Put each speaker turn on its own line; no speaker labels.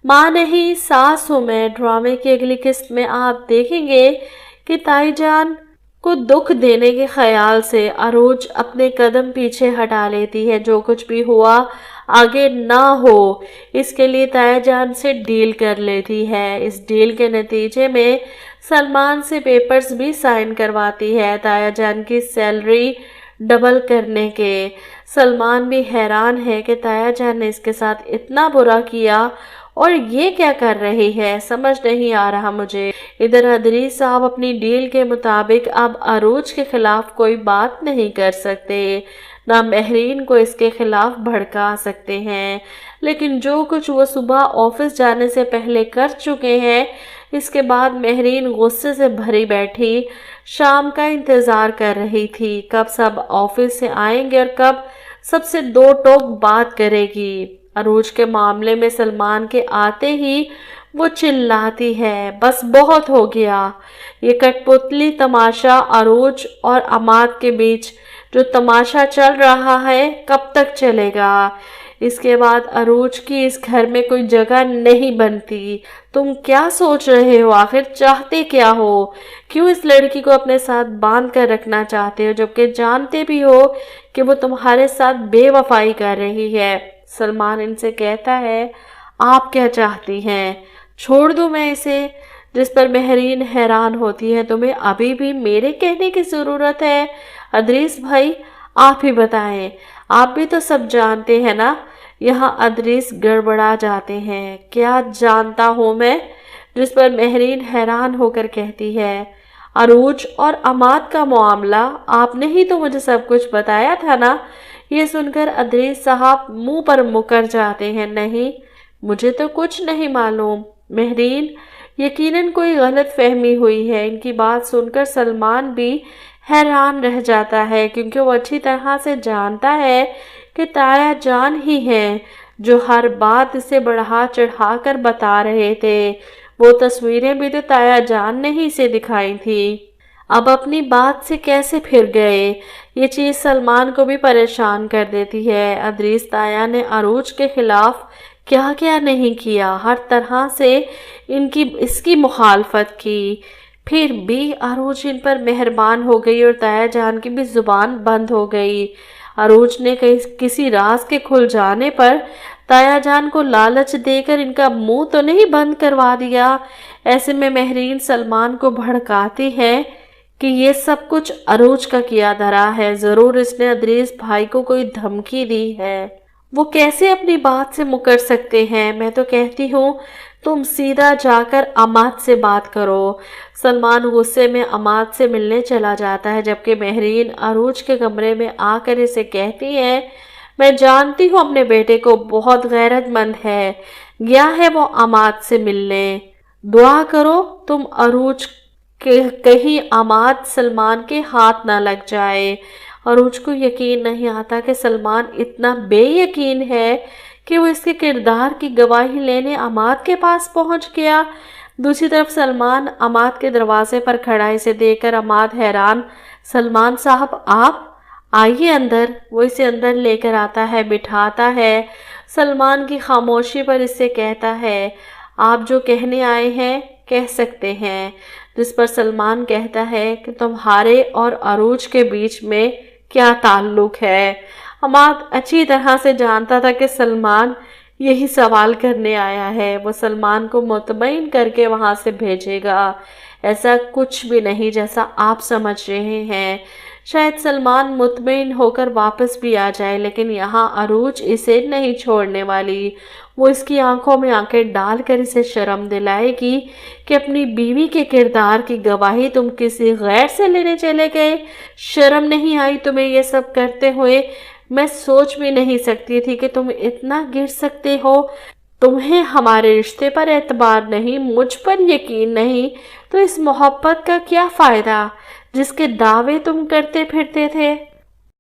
ماں نہیں ساس ہوں میں ڈرامے کی اگلی قسط میں آپ دیکھیں گے کہ تائی جان کو دکھ دینے کے خیال سے عروج اپنے قدم پیچھے ہٹا لیتی ہے، جو کچھ بھی ہوا آگے نہ ہو اس کے لیے تایا جان سے ڈیل کر لیتی ہے۔ اس ڈیل کے نتیجے میں سلمان سے پیپرز بھی سائن کرواتی ہے تایا جان کی سیلری ڈبل کرنے کے۔ سلمان بھی حیران ہے کہ تایا جان نے اس کے ساتھ اتنا برا کیا اور یہ کیا کر رہی ہے، سمجھ نہیں آ رہا مجھے۔ ادھر ادریس صاحب اپنی ڈیل کے مطابق اب عروج کے خلاف کوئی بات نہیں کر سکتے، نہ مہرین کو اس کے خلاف بھڑکا سکتے ہیں، لیکن جو کچھ وہ صبح آفس جانے سے پہلے کر چکے ہیں، اس کے بعد مہرین غصے سے بھری بیٹھی شام کا انتظار کر رہی تھی، کب سب آفس سے آئیں گے اور کب سب سے دو ٹوک بات کرے گی۔ عروج کے معاملے میں سلمان کے آتے ہی وہ چلاتی ہے، بس بہت ہو گیا، یہ کٹ پتلی تماشا عروج اور عماد کے بیچ جو تماشا چل رہا ہے کب تک چلے گا؟ اس کے بعد عروج کی اس گھر میں کوئی جگہ نہیں بنتی۔ تم کیا سوچ رہے ہو؟ آخر چاہتے کیا ہو؟ کیوں اس لڑکی کو اپنے ساتھ باندھ کر رکھنا چاہتے ہو جبکہ جانتے بھی ہو کہ وہ تمہارے ساتھ بے وفائی کر رہی ہے؟ سلمان ان سے کہتا ہے، آپ کیا چاہتی ہیں؟ چھوڑ دوں میں اسے؟ جس پر مہرین حیران ہوتی ہے، تمہیں ابھی بھی میرے کہنے کی ضرورت ہے؟ ادریس بھائی آپ ہی بتائیں، آپ بھی تو سب جانتے ہیں نا؟ یہاں ادریس گڑبڑا جاتے ہیں، کیا جانتا ہوں میں؟ جس پر مہرین حیران ہو کر کہتی ہے، عروج اور عماد کا معاملہ آپ نے ہی تو مجھے سب کچھ بتایا تھا نا؟ یہ سن کر ادریس صاحب منہ پر مکر جاتے ہیں، نہیں مجھے تو کچھ نہیں معلوم مہرین، یقیناً کوئی غلط فہمی ہوئی ہے۔ ان کی بات سن کر سلمان بھی حیران رہ جاتا ہے، کیونکہ وہ اچھی طرح سے جانتا ہے کہ تایا جان ہی ہیں جو ہر بات اسے بڑھا چڑھا کر بتا رہے تھے۔ وہ تصویریں بھی تو تایا جان نے ہی اسے دکھائی تھی، اب اپنی بات سے کیسے پھر گئے؟ یہ چیز سلمان کو بھی پریشان کر دیتی ہے۔ ادریس تایا نے عروج کے خلاف کیا کیا نہیں کیا، ہر طرح سے اس کی مخالفت کی، پھر بھی عروج ان پر مہربان ہو گئی اور تایا جان کی بھی زبان بند ہو گئی۔ عروج نے کسی راز کے کھل جانے پر تایا جان کو لالچ دے کر ان کا منہ تو نہیں بند کروا دیا؟ ایسے میں مہرین سلمان کو بھڑکاتی ہے کہ یہ سب کچھ عروج کا کیا دھرا ہے، ضرور اس نے ادریس بھائی کو کوئی دھمکی دی ہے۔ وہ کیسے اپنی بات سے مکر سکتے ہیں؟ میں تو کہتی ہوں تم سیدھا جا کر عماد سے بات کرو۔ سلمان غصے میں عماد سے ملنے چلا جاتا ہے، جبکہ مہرین عروج کے کمرے میں آ کر اسے کہتی ہے، میں جانتی ہوں اپنے بیٹے کو بہت غیرت مند ہے، گیا ہے وہ عماد سے ملنے، دعا کرو تم عروج کہیں عماد سلمان کے ہاتھ نہ لگ جائے۔ عروج کو یقین نہیں آتا کہ سلمان اتنا بے یقین ہے کہ وہ اس کے کردار کی گواہی لینے عماد کے پاس پہنچ گیا۔ دوسری طرف سلمان عماد کے دروازے پر کھڑا، اسے دیکھ کر عماد حیران، سلمان صاحب آپ آئیے اندر۔ وہ اسے اندر لے کر آتا ہے، بٹھاتا ہے، سلمان کی خاموشی پر اس سے کہتا ہے، آپ جو کہنے آئے ہیں کہہ سکتے ہیں۔ جس پر سلمان کہتا ہے کہ تمہارے اور عروج کے بیچ میں کیا تعلق ہے؟ عماد اچھی طرح سے جانتا تھا کہ سلمان یہی سوال کرنے آیا ہے، وہ سلمان کو مطمئن کر کے وہاں سے بھیجے گا۔ ایسا کچھ بھی نہیں جیسا آپ سمجھ رہے ہیں، شاید سلمان مطمئن ہو کر واپس بھی آ جائے، لیکن یہاں عروج اسے نہیں چھوڑنے والی۔ وہ اس کی آنکھوں میں آنکھیں ڈال کر اسے شرم دلائے گی کہ اپنی بیوی کے کردار کی گواہی تم کسی غیر سے لینے چلے گئے، شرم نہیں آئی تمہیں یہ سب کرتے ہوئے؟ میں سوچ بھی نہیں سکتی تھی کہ تم اتنا گر سکتے ہو۔ تمہیں ہمارے رشتے پر اعتبار نہیں، مجھ پر یقین نہیں، تو اس محبت کا کیا فائدہ جس کے دعوے تم کرتے پھرتے تھے؟